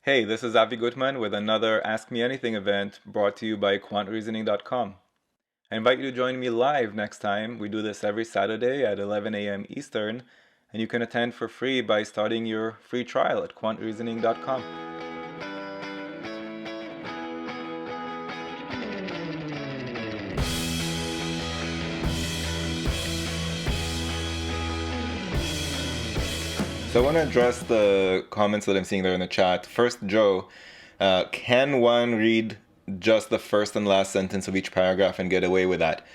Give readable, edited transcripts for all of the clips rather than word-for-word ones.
Hey, this is Avi Gutman with another Ask Me Anything event brought to you by quantreasoning.com. I invite you to join me live next time. We do this every Saturday at 11 a.m. Eastern, and you can attend for free by starting your free trial at quantreasoning.com. So I want to address the comments that I'm seeing there in the chat. First, Joe, can one read just the first and last sentence of each paragraph and get away with that?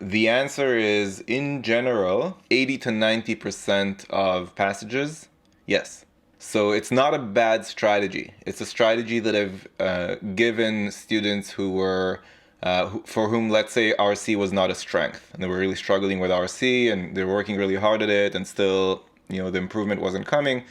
The answer is, in general, 80 to 90% of passages, yes. So it's not a bad strategy. It's a strategy that I've given students who were, for whom, let's say, RC was not a strength. And they were really struggling with RC and they were working really hard at it and still, the improvement wasn't coming.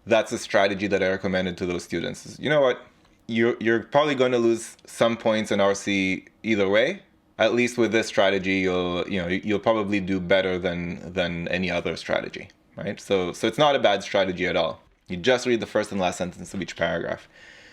That's a strategy that I recommended to those students. You know what? You're probably going to lose some points in RC either way. At least with this strategy, you'll probably do better than any other strategy, right? So it's not a bad strategy at all. You just read the first and last sentence of each paragraph.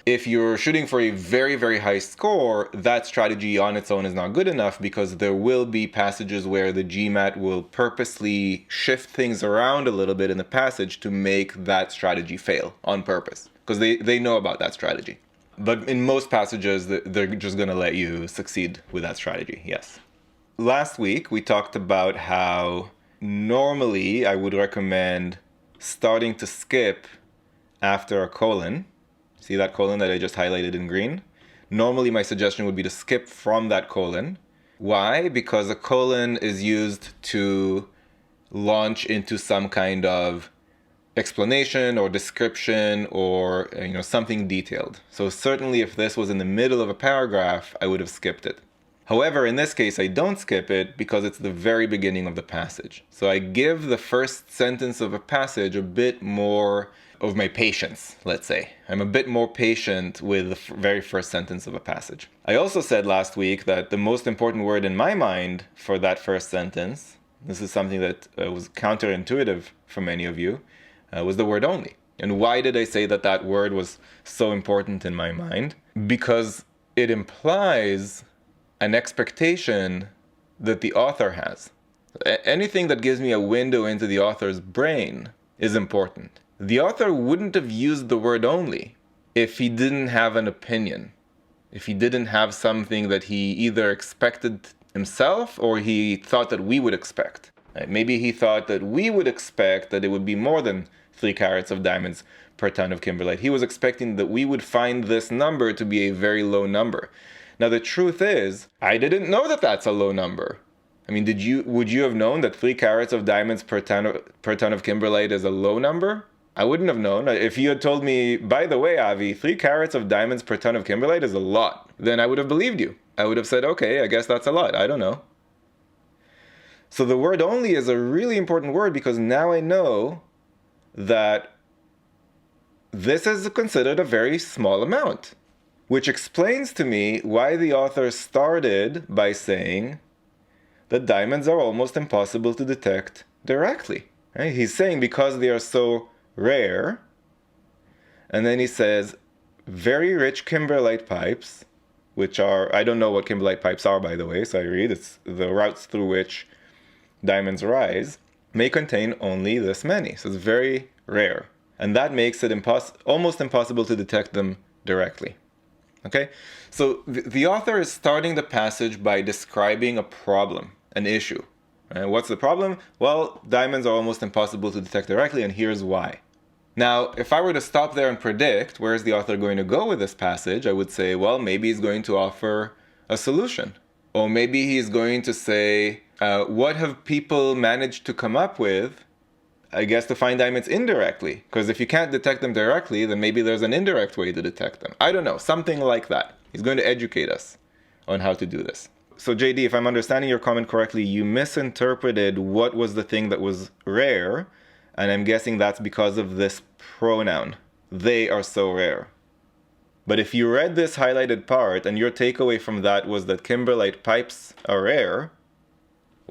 If you're shooting for a very, very high score, that strategy on its own is not good enough because there will be passages where the GMAT will purposely shift things around a little bit in the passage to make that strategy fail on purpose because they know about that strategy. But in most passages, they're just going to let you succeed with that strategy, yes. Last week, we talked about how normally I would recommend starting to skip after a colon. See that colon that I just highlighted in green? Normally, my suggestion would be to skip from that colon. Why? Because a colon is used to launch into some kind of explanation or description or something detailed. So certainly if this was in the middle of a paragraph, I would have skipped it. However, in this case, I don't skip it because it's the very beginning of the passage. So I give the first sentence of a passage a bit more of my patience, let's say. I'm a bit more patient with the very first sentence of a passage. I also said last week that the most important word in my mind for that first sentence, this is something that was counterintuitive for many of you, was the word only. And why did I say that that word was so important in my mind? Because it implies an expectation that the author has. Anything that gives me a window into the author's brain is important. The author wouldn't have used the word only if he didn't have an opinion, if he didn't have something that he either expected himself or he thought that we would expect. Maybe he thought that we would expect that it would be more than 3 carats of diamonds per ton of kimberlite. He was expecting that we would find this number to be a very low number. Now, the truth is, I didn't know that that's a low number. I mean, would you have known that 3 carats of diamonds per ton of kimberlite is a low number? I wouldn't have known. If you had told me, by the way, Avi, 3 carats of diamonds per ton of kimberlite is a lot, then I would have believed you. I would have said, okay, I guess that's a lot. I don't know. So the word only is a really important word because now I know that this is considered a very small amount, which explains to me why the author started by saying that diamonds are almost impossible to detect directly. Right? He's saying because they are so rare, and then he says very rich kimberlite pipes, which are, I don't know what kimberlite pipes are, by the way, so I read it's the routes through which diamonds rise, may contain only this many. So it's very rare. And that makes it almost impossible to detect them directly. Okay? So the author is starting the passage by describing a problem, an issue. And what's the problem? Well, diamonds are almost impossible to detect directly, and here's why. Now, if I were to stop there and predict where is the author going to go with this passage, I would say, well, maybe he's going to offer a solution. Or maybe he's going to say, what have people managed to come up with, I guess, to find diamonds indirectly? Because if you can't detect them directly, then maybe there's an indirect way to detect them. I don't know, something like that. He's going to educate us on how to do this. So JD, if I'm understanding your comment correctly, you misinterpreted what was the thing that was rare, and I'm guessing that's because of this pronoun. They are so rare. But if you read this highlighted part and your takeaway from that was that kimberlite pipes are rare,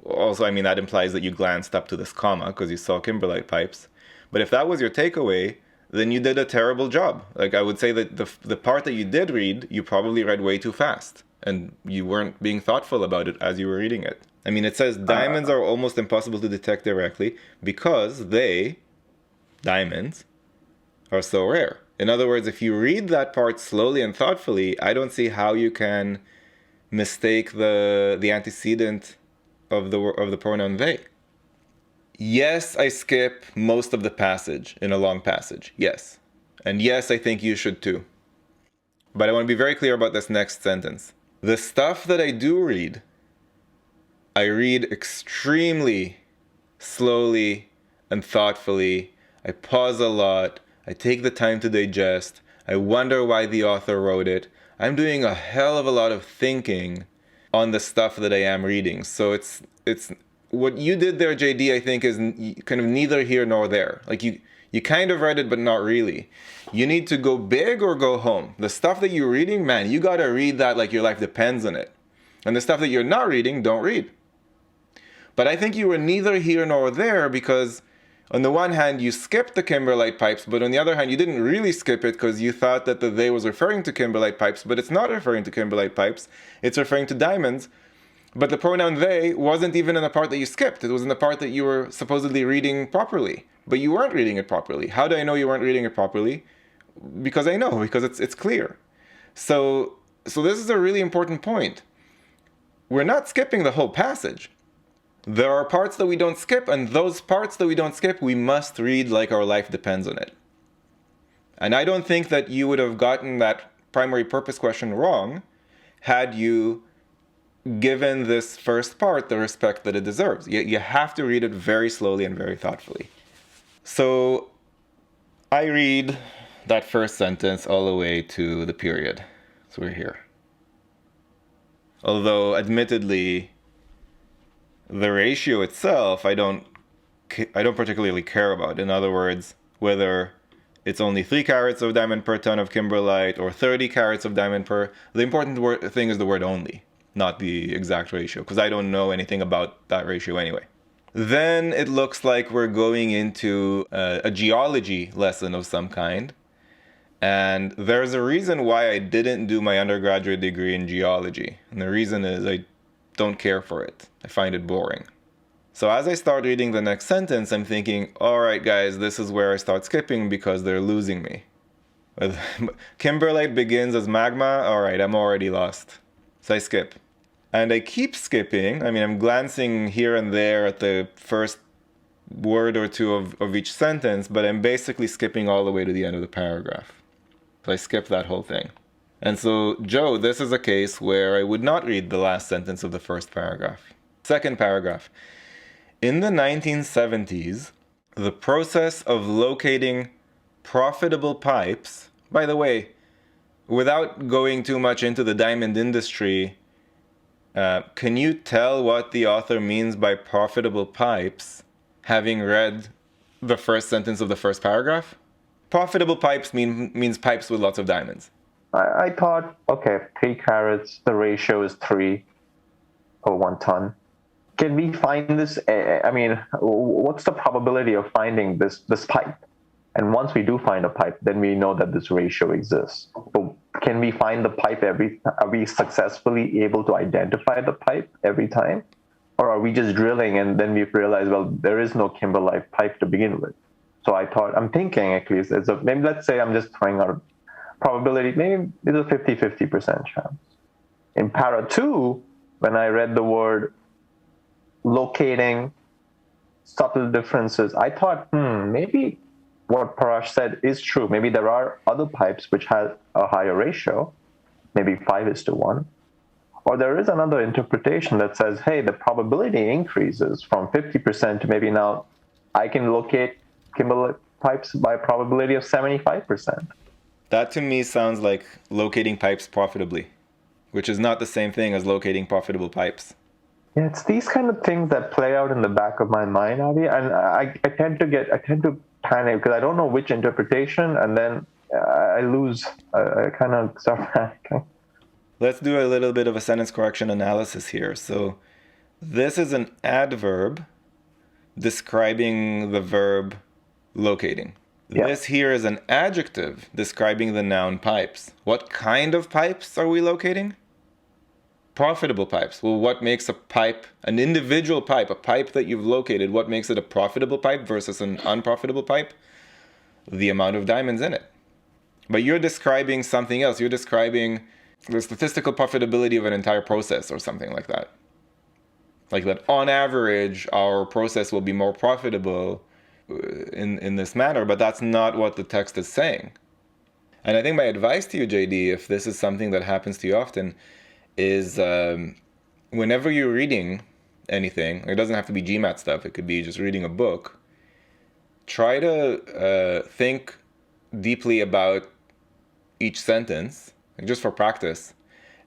also, I mean, that implies that you glanced up to this comma because you saw kimberlite pipes. But if that was your takeaway, then you did a terrible job. Like, I would say that the part that you did read, you probably read way too fast, and you weren't being thoughtful about it as you were reading it. I mean, it says diamonds are almost impossible to detect directly because diamonds, are so rare. In other words, if you read that part slowly and thoughtfully, I don't see how you can mistake the antecedent of the pronoun they. Yes, I skip most of the passage in a long passage. Yes. And yes, I think you should too. But I want to be very clear about this next sentence. The stuff that I do read, I read extremely slowly and thoughtfully. I pause a lot. I take the time to digest. I wonder why the author wrote it. I'm doing a hell of a lot of thinking on the stuff that I am reading. So it's what you did there, JD, I think is kind of neither here nor there. Like you kind of read it, but not really. You need to go big or go home. The stuff that you're reading, man, you got to read that like your life depends on it. And the stuff that you're not reading, don't read. But I think you were neither here nor there because on the one hand, you skipped the kimberlite pipes, but on the other hand, you didn't really skip it because you thought that the they was referring to kimberlite pipes, but it's not referring to kimberlite pipes. It's referring to diamonds. But the pronoun they wasn't even in the part that you skipped. It was in the part that you were supposedly reading properly, but you weren't reading it properly. How do I know you weren't reading it properly? Because I know, because it's clear. So this is a really important point. We're not skipping the whole passage. There are parts that we don't skip, and those parts that we don't skip, we must read like our life depends on it. And I don't think that you would have gotten that primary purpose question wrong had you given this first part the respect that it deserves. You have to read it very slowly and very thoughtfully. So I read that first sentence all the way to the period. So we're here. Although, admittedly, the ratio itself, I don't particularly care about. In other words, whether it's only 3 carats of diamond per ton of kimberlite or 30 carats of diamond per... The important thing is the word only, not the exact ratio, because I don't know anything about that ratio anyway. Then it looks like we're going into a geology lesson of some kind. And there's a reason why I didn't do my undergraduate degree in geology. And the reason is I don't care for it. I find it boring. So as I start reading the next sentence, I'm thinking, all right, guys, this is where I start skipping because they're losing me. Kimberlite begins as magma. All right, I'm already lost. So I skip. And I keep skipping. I mean, I'm glancing here and there at the first word or two of each sentence, but I'm basically skipping all the way to the end of the paragraph. So I skip that whole thing. And so, Joe, this is a case where I would not read the last sentence of the first paragraph. Second paragraph. In the 1970s, the process of locating profitable pipes, by the way, without going too much into the diamond industry, can you tell what the author means by profitable pipes, having read the first sentence of the first paragraph? Profitable pipes means pipes with lots of diamonds. I thought, okay, 3 carats, the ratio is 3 per 1 ton. Can we find this? I mean, what's the probability of finding this pipe? And once we do find a pipe, then we know that this ratio exists. But can we find the pipe are we successfully able to identify the pipe every time? Or are we just drilling and then we realize, well, there is no kimberlite pipe to begin with? So I'm thinking at least, maybe let's say I'm just throwing out probability, maybe it's a 50-50% chance. In para 2, when I read the word locating subtle differences, I thought, maybe what Parash said is true. Maybe there are other pipes which have a higher ratio, maybe 5:1. Or there is another interpretation that says, hey, the probability increases from 50% to maybe now I can locate kimberlite pipes by a probability of 75%. That to me sounds like locating pipes profitably, which is not the same thing as locating profitable pipes. Yeah, it's these kind of things that play out in the back of my mind, Avi, and I tend to panic because I don't know which interpretation, and then I lose. I kind of start panicking. Let's do a little bit of a sentence correction analysis here. So this is an adverb describing the verb locating. Yeah. This here is an adjective describing the noun pipes. What kind of pipes are we locating? Profitable pipes. Well, what makes a pipe, an individual pipe, a pipe that you've located, what makes it a profitable pipe versus an unprofitable pipe? The amount of diamonds in it. But you're describing something else. You're describing the statistical profitability of an entire process or something like that. Like that on average, our process will be more profitable in this manner, but that's not what the text is saying. And I think my advice to you, JD, if this is something that happens to you often, is whenever you're reading anything, it doesn't have to be GMAT stuff, it could be just reading a book, try to think deeply about each sentence, just for practice.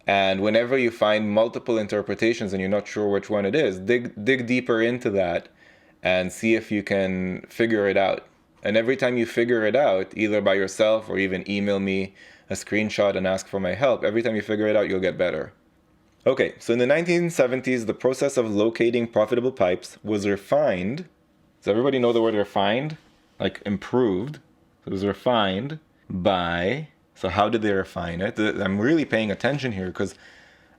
And whenever you find multiple interpretations and you're not sure which one it is, dig deeper into that and see if you can figure it out. And every time you figure it out, either by yourself or even email me a screenshot and ask for my help, every time you figure it out, you'll get better. Okay, so in the 1970s, the process of locating profitable pipes was refined. Does everybody know the word refined? Like improved. So it was refined by... So how did they refine it? I'm really paying attention here because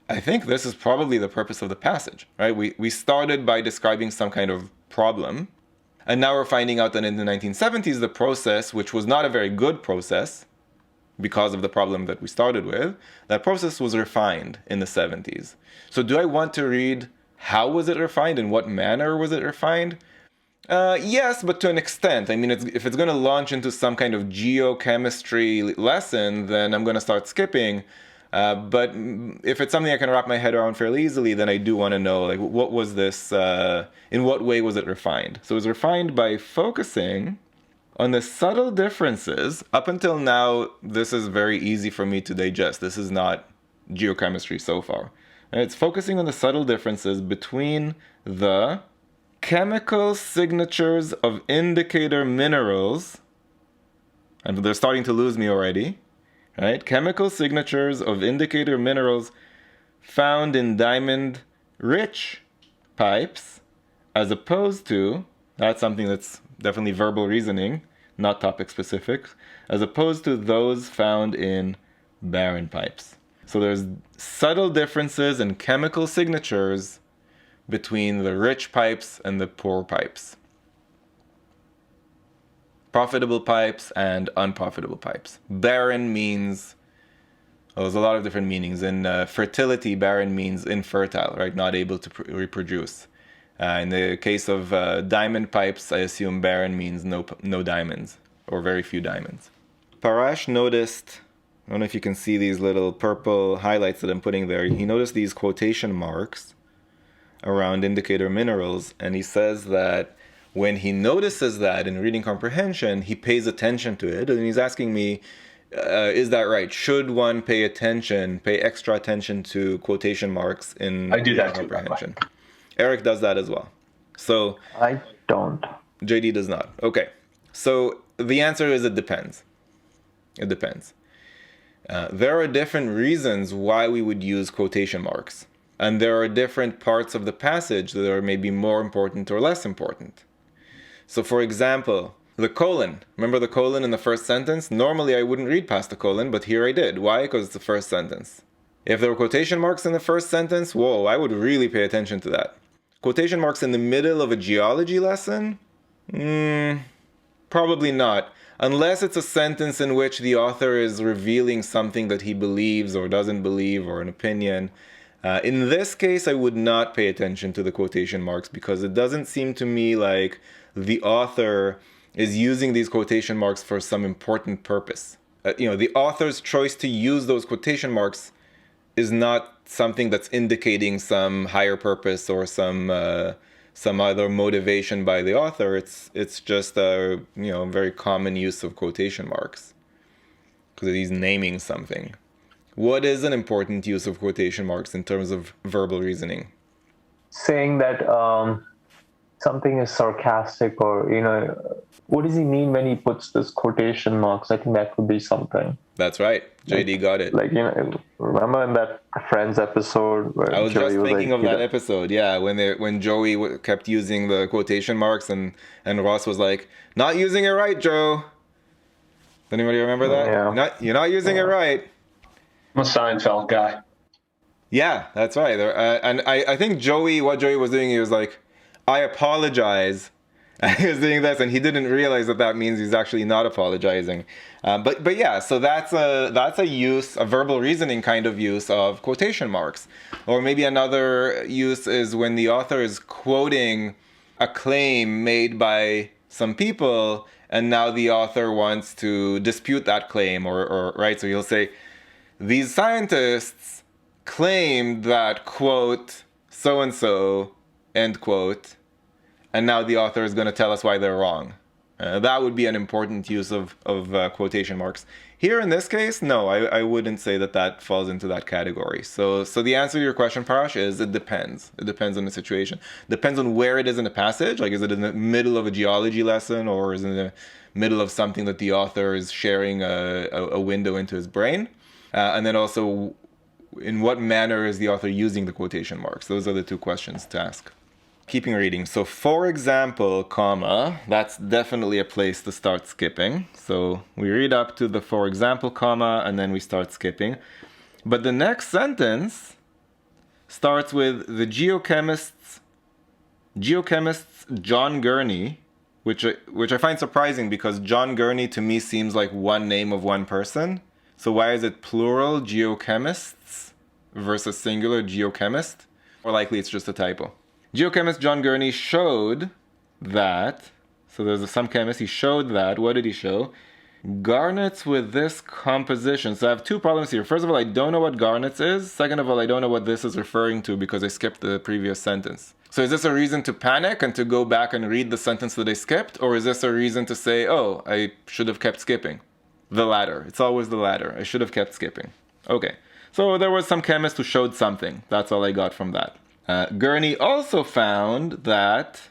I think this is probably the purpose of the passage, right? We started by describing some kind of problem, and now we're finding out that in the 1970s, the process, which was not a very good process because of the problem that we started with, that process was refined in the 70s. So do I want to read how was it refined, in what manner was it refined? Yes, but to an extent. I mean, if it's going to launch into some kind of geochemistry lesson, then I'm going to start skipping. But if it's something I can wrap my head around fairly easily, then I do want to know, like, what was this, in what way was it refined? So it was refined by focusing on the subtle differences. Up until now, this is very easy for me to digest. This is not geochemistry so far. And it's focusing on the subtle differences between the chemical signatures of indicator minerals, and they're starting to lose me already, right? Chemical signatures of indicator minerals found in diamond-rich pipes, as opposed to, that's something that's definitely verbal reasoning, not topic specific, as opposed to those found in barren pipes. So there's subtle differences in chemical signatures between the rich pipes and the poor pipes. Profitable pipes and unprofitable pipes. Barren means, well, there's a lot of different meanings. In fertility, barren means infertile, right? Not able to reproduce. In the case of diamond pipes, I assume barren means no diamonds, or very few diamonds. Parash noticed, I don't know if you can see these little purple highlights that I'm putting there. He noticed these quotation marks around indicator minerals, and he says that when he notices that in reading comprehension, he pays attention to it, and he's asking me, is that right? Should one pay extra attention to quotation marks in I do that too, comprehension? Eric does that as well. So I don't. JD does not. Okay. So the answer is it depends. It depends. There are different reasons why we would use quotation marks. And there are different parts of the passage that are maybe more important or less important. So for example, the colon. Remember the colon in the first sentence? Normally I wouldn't read past the colon, but here I did. Why? Because it's the first sentence. If there were quotation marks in the first sentence, whoa, I would really pay attention to that. Quotation marks in the middle of a geology lesson? Probably not. Unless it's a sentence in which the author is revealing something that he believes or doesn't believe, or an opinion. In this case, I would not pay attention to the quotation marks because it doesn't seem to me like the author is using these quotation marks for some important purpose. The author's choice to use those quotation marks is not something that's indicating some higher purpose or some other motivation by the author. It's just a very common use of quotation marks because he's naming something. What is an important use of quotation marks in terms of verbal reasoning? Saying that something is sarcastic, or, what does he mean when he puts this quotation marks? I think that would be something. That's right. JD got it. Remember in that Friends episode where I was Joey just thinking of that episode. Yeah, when Joey kept using the quotation marks and Ross was like, "Not using it right, Joe." Does anybody remember that? Yeah. You're not using it right. I'm a Seinfeld guy. Yeah, that's right. And I think what Joey was doing, he was like, I apologize. He was doing this, and he didn't realize that means he's actually not apologizing. But yeah, so that's a verbal reasoning kind of use of quotation marks. Or maybe another use is when the author is quoting a claim made by some people, and now the author wants to dispute that claim, or right? So he'll say, these scientists claimed that, quote, so-and-so, end quote, and now the author is going to tell us why they're wrong. That would be an important use of quotation marks. Here in this case, no, I wouldn't say that falls into that category. So the answer to your question, Parash, is it depends. It depends on the situation. Depends on where it is in the passage. Like, is it in the middle of a geology lesson, or is it in the middle of something that the author is sharing a window into his brain? And then also, in what manner is the author using the quotation marks? Those are the two questions to ask. Keeping reading. So, for example, comma, that's definitely a place to start skipping. So we read up to the for example, comma, and then we start skipping. But the next sentence starts with the geochemists John Gurney, which I find surprising because John Gurney to me seems like one name of one person. So why is it plural geochemists versus singular geochemist? Or likely it's just a typo. Geochemist John Gurney showed that, so there's some chemist, he showed that, what did he show? Garnets with this composition. So I have two problems here. First of all, I don't know what garnets is. Second of all, I don't know what this is referring to because I skipped the previous sentence. So is this a reason to panic and to go back and read the sentence that I skipped? Or is this a reason to say, oh, I should have kept skipping? The latter. It's always the latter. I should have kept skipping. Okay. So there was some chemist who showed something. That's all I got from that. Gurney also found that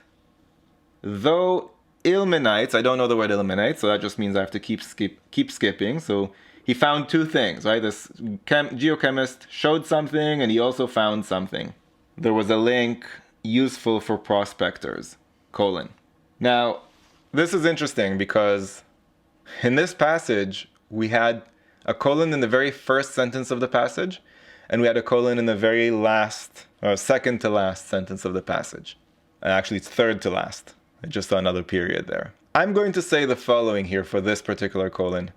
though ilmenites, I don't know the word ilmenite, so that just means I have to keep skipping. So he found two things, right? This geochemist showed something, and he also found something. There was a link useful for prospectors, colon. Now, this is interesting because in this passage, we had a colon in the very first sentence of the passage, and we had a colon in the very last, or second to last sentence of the passage. Actually, it's third to last. I just saw another period there. I'm going to say the following here for this particular colon.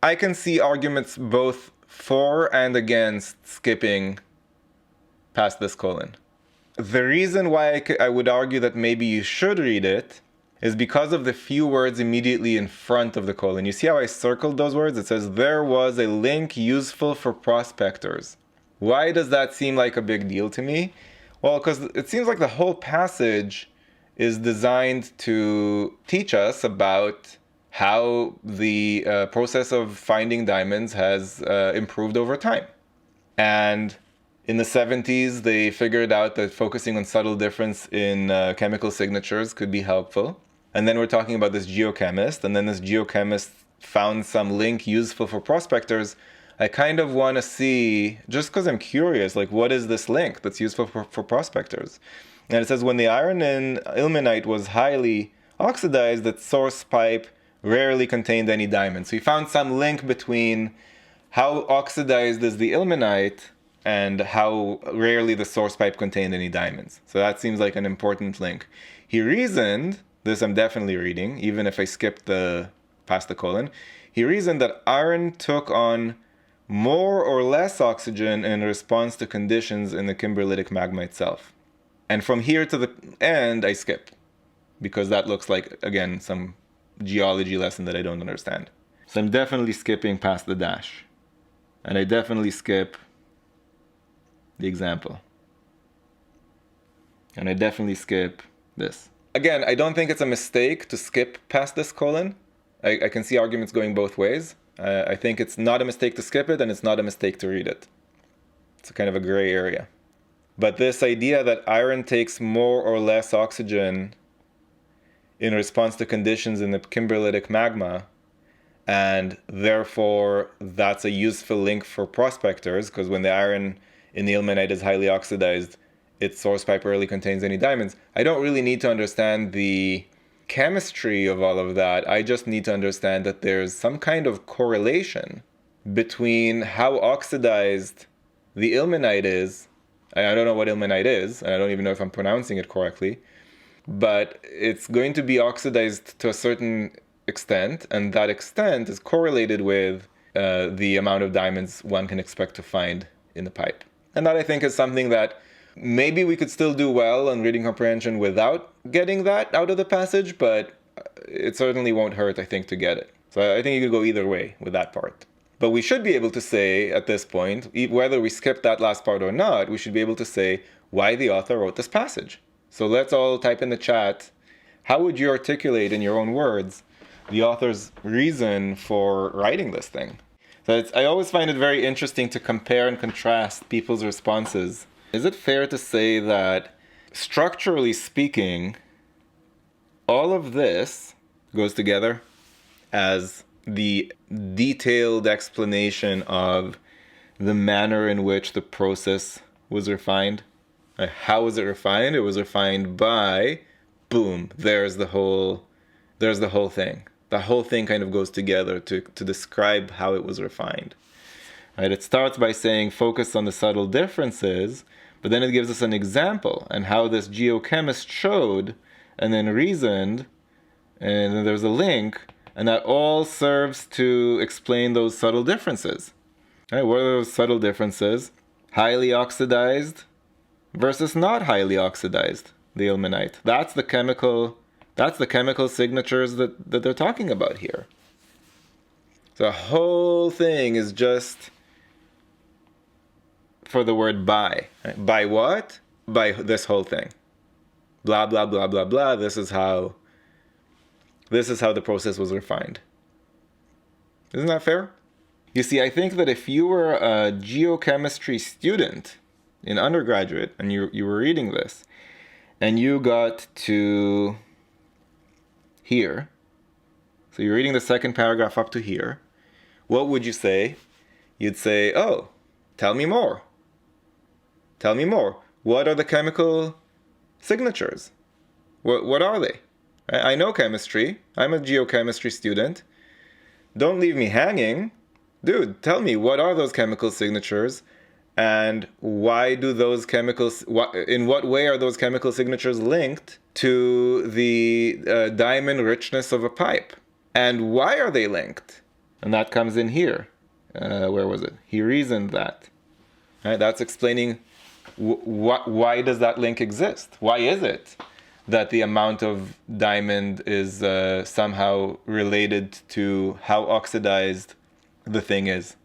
I can see arguments both for and against skipping past this colon. The reason why I would argue that maybe you should read it is because of the few words immediately in front of the colon. You see how I circled those words? It says, there was a link useful for prospectors. Why does that seem like a big deal to me? Well, because it seems like the whole passage is designed to teach us about how the process of finding diamonds has improved over time. And in the 70s, they figured out that focusing on subtle difference in chemical signatures could be helpful. And then we're talking about this geochemist, and then this geochemist found some link useful for prospectors. I kind of want to see, just because I'm curious, like, what is this link that's useful for prospectors? And it says, when the iron in ilmenite was highly oxidized, that source pipe rarely contained any diamonds. So he found some link between how oxidized is the ilmenite and how rarely the source pipe contained any diamonds. So that seems like an important link. He reasoned, this I'm definitely reading, even if I skipped past the colon, he reasoned that iron took on more or less oxygen in response to conditions in the kimberlitic magma itself. And from here to the end, I skip, because that looks like, again, some geology lesson that I don't understand. So I'm definitely skipping past the dash. And I definitely skip the example. And I definitely skip this. Again, I don't think it's a mistake to skip past this colon. I can see arguments going both ways. I think it's not a mistake to skip it, and it's not a mistake to read it. It's a kind of a gray area. But this idea that iron takes more or less oxygen in response to conditions in the kimberlitic magma, and therefore that's a useful link for prospectors, because when the iron in the ilmenite is highly oxidized, its source pipe rarely contains any diamonds. I don't really need to understand the chemistry of all of that. I just need to understand that there's some kind of correlation between how oxidized the ilmenite is. I don't know what ilmenite is, and I don't even know if I'm pronouncing it correctly, but it's going to be oxidized to a certain extent, and that extent is correlated with the amount of diamonds one can expect to find in the pipe. And that, I think, is something that maybe we could still do well on reading comprehension without getting that out of the passage, but it certainly won't hurt, I think, to get it. So I think you could go either way with that part. But we should be able to say at this point, whether we skip that last part or not, we should be able to say why the author wrote this passage. So let's all type in the chat, how would you articulate in your own words the author's reason for writing this thing? So I always find it very interesting to compare and contrast people's responses. Is it fair to say that, structurally speaking, all of this goes together as the detailed explanation of the manner in which the process was refined? How was it refined? It was refined by, boom, there's the whole thing. The whole thing kind of goes together to describe how it was refined. Right? It starts by saying focus on the subtle differences, but then it gives us an example and how this geochemist showed and then reasoned, and then there's a link, and that all serves to explain those subtle differences. Right? What are those subtle differences? Highly oxidized versus not highly oxidized, the ilmenite. That's the chemical signatures that they're talking about here. So the whole thing is just for the word by. Right? By what? By this whole thing. Blah, blah, blah, blah, blah. This is how the process was refined. Isn't that fair? You see, I think that if you were a geochemistry student in undergraduate and you were reading this and you got to here, so you're reading the second paragraph up to here, what would you say? You'd say, oh, tell me more. Tell me more. What are the chemical signatures? What are they? I know chemistry. I'm a geochemistry student. Don't leave me hanging. Dude, tell me, what are those chemical signatures? And why do those chemicals, in what way are those chemical signatures linked to the diamond richness of a pipe? And why are they linked? And that comes in here. Where was it? He reasoned that. Right? That's explaining why does that link exist? Why is it that the amount of diamond is somehow related to how oxidized the thing is?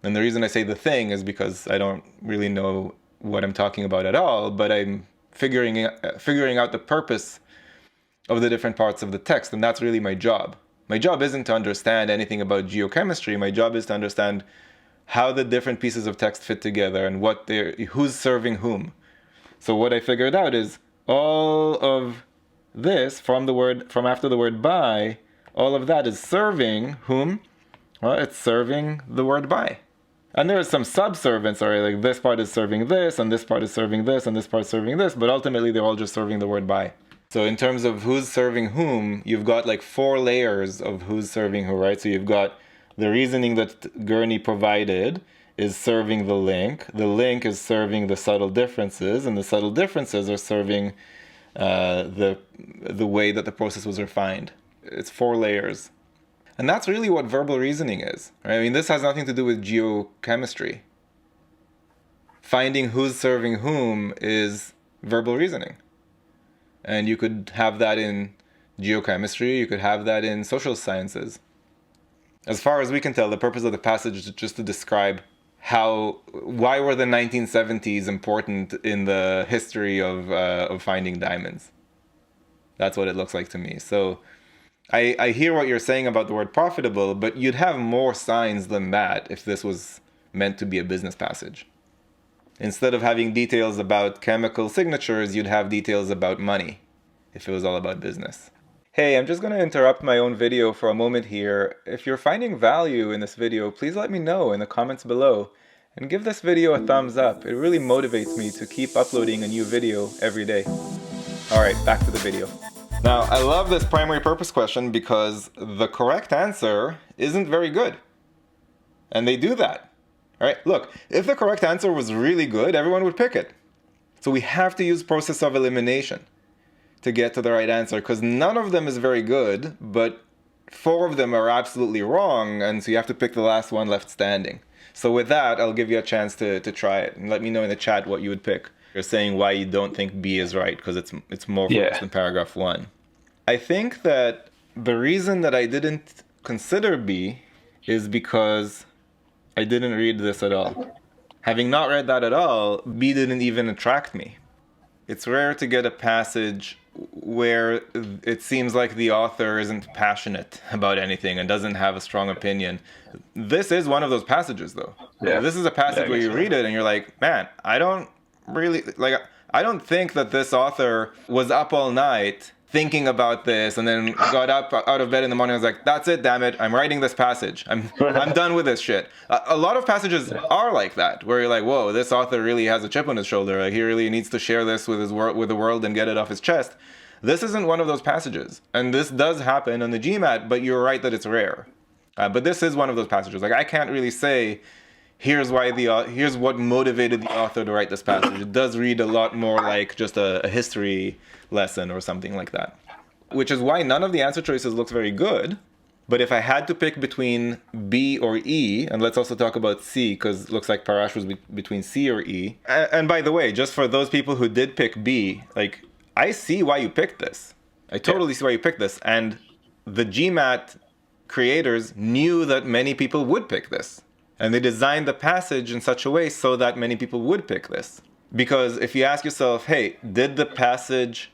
And the reason I say the thing is because I don't really know what I'm talking about at all, but I'm figuring out the purpose of the different parts of the text, and that's really my job. My job isn't to understand anything about geochemistry. My job is to understand how the different pieces of text fit together and who's serving whom. So what I figured out is all of this from after the word by, all of that is serving whom? Well, it's serving the word by. And there are some subservients, already, like this part is serving this, and this part is serving this, and this part is serving this, but ultimately they're all just serving the word by. So in terms of who's serving whom, you've got like 4 layers of who's serving who, right? So you've got the reasoning that Gurney provided is serving the link. The link is serving the subtle differences, and the subtle differences are serving the way that the process was refined. It's 4 layers. And that's really what verbal reasoning is. Right? I mean, this has nothing to do with geochemistry. Finding who's serving whom is verbal reasoning. And you could have that in geochemistry, you could have that in social sciences. As far as we can tell, the purpose of the passage is just to describe why were the 1970s important in the history of finding diamonds. That's what it looks like to me. So I hear what you're saying about the word profitable, but you'd have more signs than that if this was meant to be a business passage. Instead of having details about chemical signatures, you'd have details about money if it was all about business. Hey, I'm just going to interrupt my own video for a moment here. If you're finding value in this video, please let me know in the comments below and give this video a thumbs up. It really motivates me to keep uploading a new video every day. Alright, back to the video. Now, I love this primary purpose question because the correct answer isn't very good. And they do that. All right? Look, if the correct answer was really good, everyone would pick it. So we have to use process of elimination to get to the right answer, because none of them is very good, but 4 of them are absolutely wrong, and so you have to pick the last one left standing. So with that, I'll give you a chance to try it, and let me know in the chat what you would pick. You're saying why you don't think B is right, because it's more focused than paragraph 1. I think that the reason that I didn't consider B is because I didn't read this at all. Having not read that at all, B didn't even attract me. It's rare to get a passage where it seems like the author isn't passionate about anything and doesn't have a strong opinion. This is one of those passages, though. Yeah. This is a passage where you read it and you're like, man, I don't think that this author was up all night thinking about this and then got up out of bed in the morning and was like, that's it, damn it, I'm writing this passage. I'm done with this shit. A lot of passages are like that, where you're like, whoa, this author really has a chip on his shoulder. Like, he really needs to share this with the world and get it off his chest. This isn't one of those passages. And this does happen on the GMAT, but you're right that it's rare. But this is one of those passages. Like, I can't really say, here's what motivated the author to write this passage. It does read a lot more like just a history lesson or something like that. Which is why none of the answer choices looks very good. But if I had to pick between B or E, and let's also talk about C, because it looks like Parash was between C or E. And by the way, just for those people who did pick B, like, I see why you picked this. I totally see why you picked this. And the GMAT creators knew that many people would pick this. And they designed the passage in such a way so that many people would pick this. Because if you ask yourself, hey, did the passage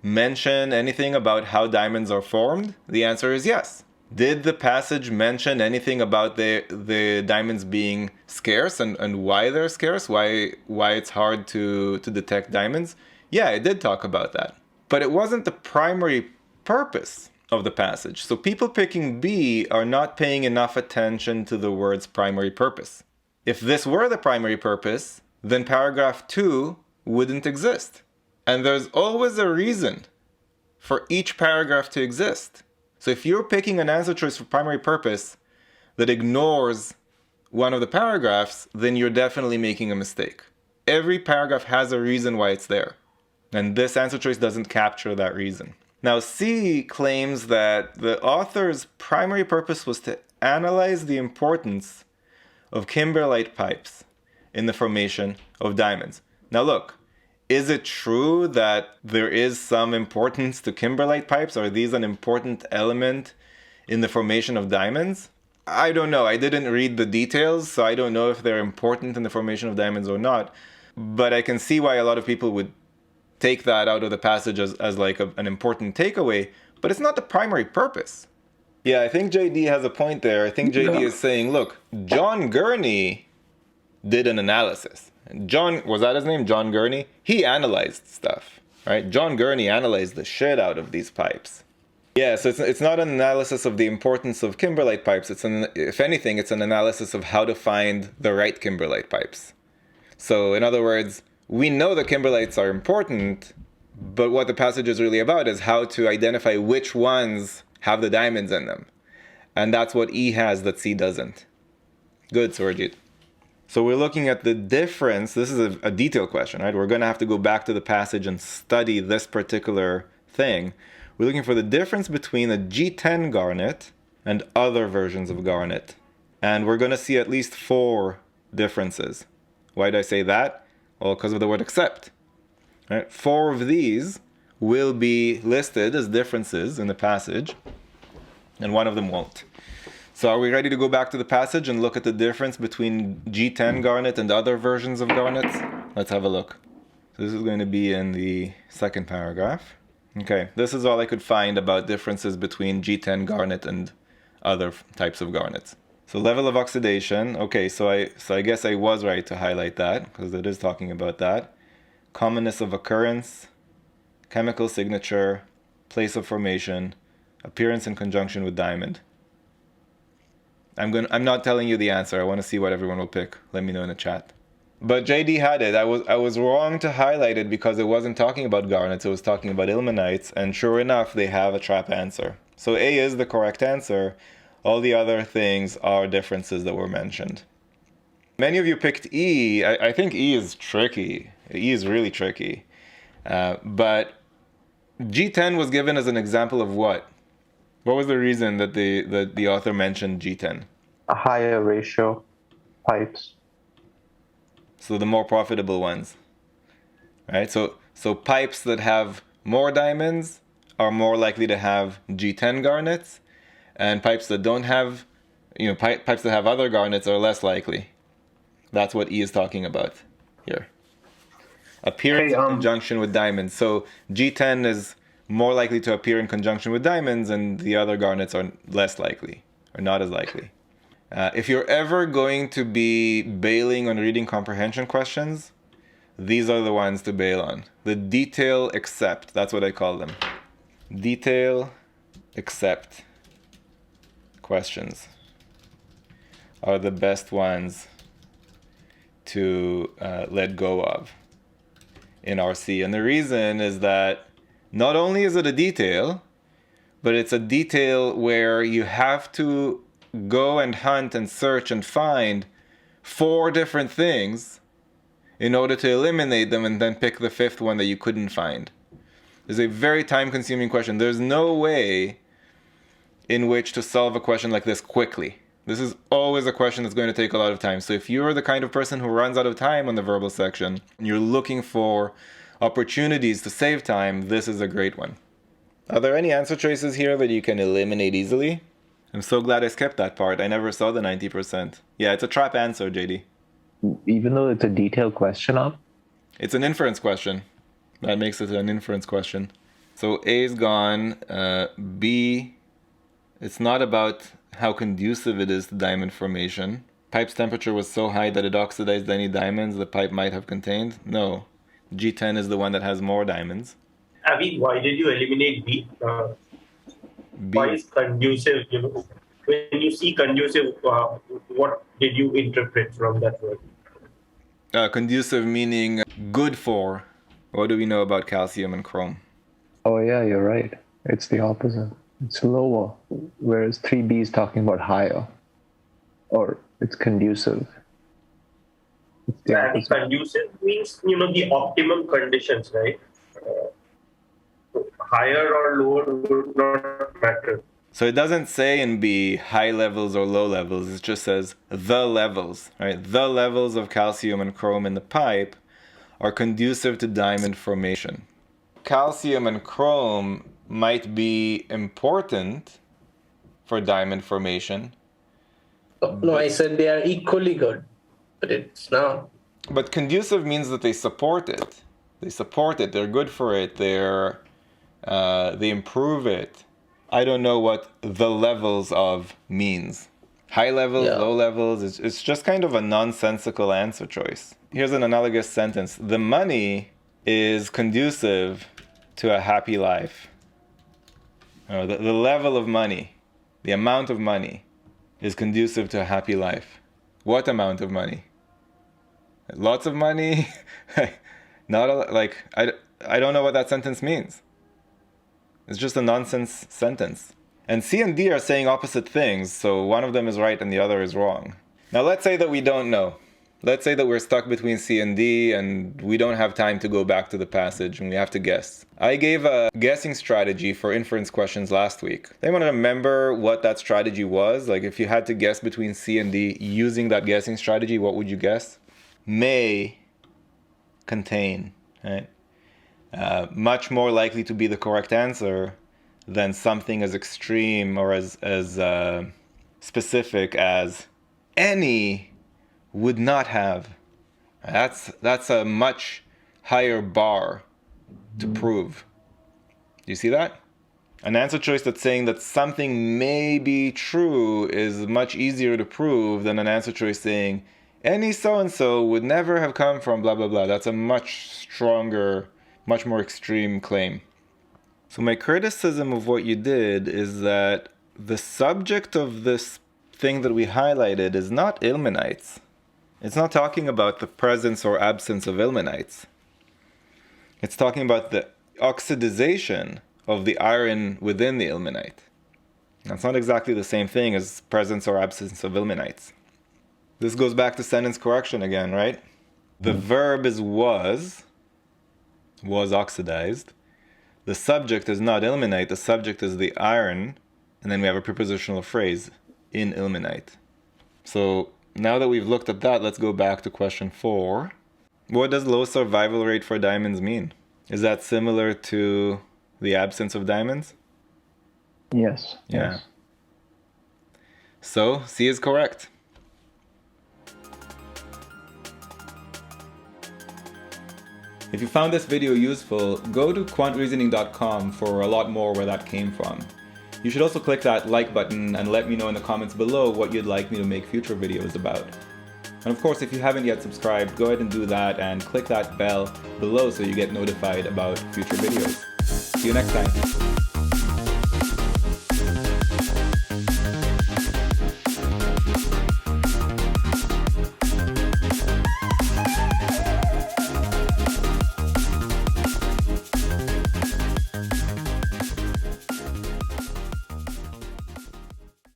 mention anything about how diamonds are formed? The answer is yes. Did the passage mention anything about the diamonds being scarce and why they're scarce? Why it's hard to detect diamonds? Yeah, it did talk about that. But it wasn't the primary purpose of the passage. So people picking B are not paying enough attention to the word's primary purpose. If this were the primary purpose, then paragraph 2 wouldn't exist. And there's always a reason for each paragraph to exist. So if you're picking an answer choice for primary purpose that ignores one of the paragraphs, then you're definitely making a mistake. Every paragraph has a reason why it's there. And this answer choice doesn't capture that reason. Now, C claims that the author's primary purpose was to analyze the importance of kimberlite pipes in the formation of diamonds. Now look, is it true that there is some importance to kimberlite pipes? Are these an important element in the formation of diamonds? I don't know. I didn't read the details, so I don't know if they're important in the formation of diamonds or not. But I can see why a lot of people would take that out of the passage as like an important takeaway, but it's not the primary purpose. Yeah, I think JD has a point there. I think JD is saying, look, John Gurney did an analysis. Was that his name? John Gurney? He analyzed stuff, right? John Gurney analyzed the shit out of these pipes. Yeah, so it's not an analysis of the importance of kimberlite pipes. If anything, it's an analysis of how to find the right kimberlite pipes. So in other words, we know that kimberlites are important, but what the passage is really about is how to identify which ones have the diamonds in them. And that's what E has that C doesn't. Good, Surajit. So we're looking at the difference. This is a detailed question, right? We're going to have to go back to the passage and study this particular thing. We're looking for the difference between a G10 garnet and other versions of garnet. And we're going to see at least 4 differences. Why do I say that? Well, because of the word except. Right? 4 of these will be listed as differences in the passage, and 1 of them won't. So are we ready to go back to the passage and look at the difference between G10 garnet and other versions of garnets? Let's have a look. So this is going to be in the second paragraph. Okay, this is all I could find about differences between G10 garnet and other types of garnets. So level of oxidation, okay, so I guess I was right to highlight that, because it is talking about that. Commonness of occurrence, chemical signature, place of formation, appearance in conjunction with diamond. I'm not telling you the answer. I want to see what everyone will pick. Let me know in the chat. But JD had it. I was wrong to highlight it because it wasn't talking about garnets, it was talking about ilmenites, and sure enough, they have a trap answer. So A is the correct answer. All the other things are differences that were mentioned. Many of you picked E. I think E is tricky. E is really tricky. But G10 was given as an example of what? What was the reason that the author mentioned G10? A higher ratio pipes. So the more profitable ones, right? So pipes that have more diamonds are more likely to have G10 garnets, and pipes that don't have, pipes that have other garnets are less likely. That's what E is talking about here. Appearance in conjunction with diamonds. So G10 is more likely to appear in conjunction with diamonds, and the other garnets are less likely, or not as likely. If you're ever going to be bailing on reading comprehension questions, these are the ones to bail on. The detail except, that's what I call them. Detail except questions are the best ones to let go of in RC. And the reason is that not only is it a detail, but it's a detail where you have to go and hunt and search and find 4 different things in order to eliminate them and then pick the 5th one that you couldn't find. It's a very time-consuming question. There's no way in which to solve a question like this quickly. This is always a question that's going to take a lot of time. So if you're the kind of person who runs out of time on the verbal section, and you're looking for opportunities to save time, this is a great one. Are there any answer choices here that you can eliminate easily? I'm so glad I skipped that part. I never saw the 90%. Yeah, it's a trap answer, JD. Even though it's a detailed question up? It's an inference question. That makes it an inference question. So A is gone. B, it's not about how conducive it is to diamond formation. Pipe's temperature was so high that it oxidized any diamonds the pipe might have contained. No. G10 is the one that has more diamonds. Avi, why did you eliminate B? B. Why is conducive? When you see conducive, what did you interpret from that word? Conducive meaning good for. What do we know about calcium and chrome? Oh yeah, you're right. It's the opposite. It's lower, whereas 3B is talking about higher. Or it's conducive. It's the opposite. Conducive means, the optimum conditions, right? Higher or lower would not matter. So it doesn't say in B high levels or low levels. It just says the levels, right? The levels of calcium and chrome in the pipe are conducive to diamond formation. Calcium and chrome might be important for diamond formation. No, I said they are equally good, but it's not. But conducive means that they support it. They support it. They're good for it. They improve it. I don't know what the levels of means. High levels, low levels. It's just kind of a nonsensical answer choice. Here's an analogous sentence. The money is conducive to a happy life. The level of money, the amount of money is conducive to a happy life. What amount of money? Lots of money? Not I don't know what that sentence means. It's just a nonsense sentence. And C and D are saying opposite things, so one of them is right and the other is wrong. Now let's say that we don't know. Let's say that we're stuck between C and D and we don't have time to go back to the passage and we have to guess. I gave a guessing strategy for inference questions last week. Anyone remember what that strategy was? Like if you had to guess between C and D using that guessing strategy, what would you guess? May contain, right? Much more likely to be the correct answer than something as extreme or as specific as any would not have. That's a much higher bar to prove. Do you see that? An answer choice that's saying that something may be true is much easier to prove than an answer choice saying any so-and-so would never have come from blah, blah, blah. That's a much stronger, much more extreme claim. So my criticism of what you did is that the subject of this thing that we highlighted is not ilmenites. It's not talking about the presence or absence of ilmenites. It's talking about the oxidization of the iron within the ilmenite. That's not exactly the same thing as presence or absence of ilmenites. This goes back to sentence correction again, right? The verb is was oxidized. The subject is not ilmenite, the subject is the iron, and then we have a prepositional phrase, in ilmenite. So now that we've looked at that, let's go back to question 4. What does low survival rate for diamonds mean? Is that similar to the absence of diamonds? Yes. Yeah. Yes. So C is correct. If you found this video useful, go to quantreasoning.com for a lot more where that came from. You should also click that like button and let me know in the comments below what you'd like me to make future videos about. And of course, if you haven't yet subscribed, go ahead and do that and click that bell below so you get notified about future videos. See you next time.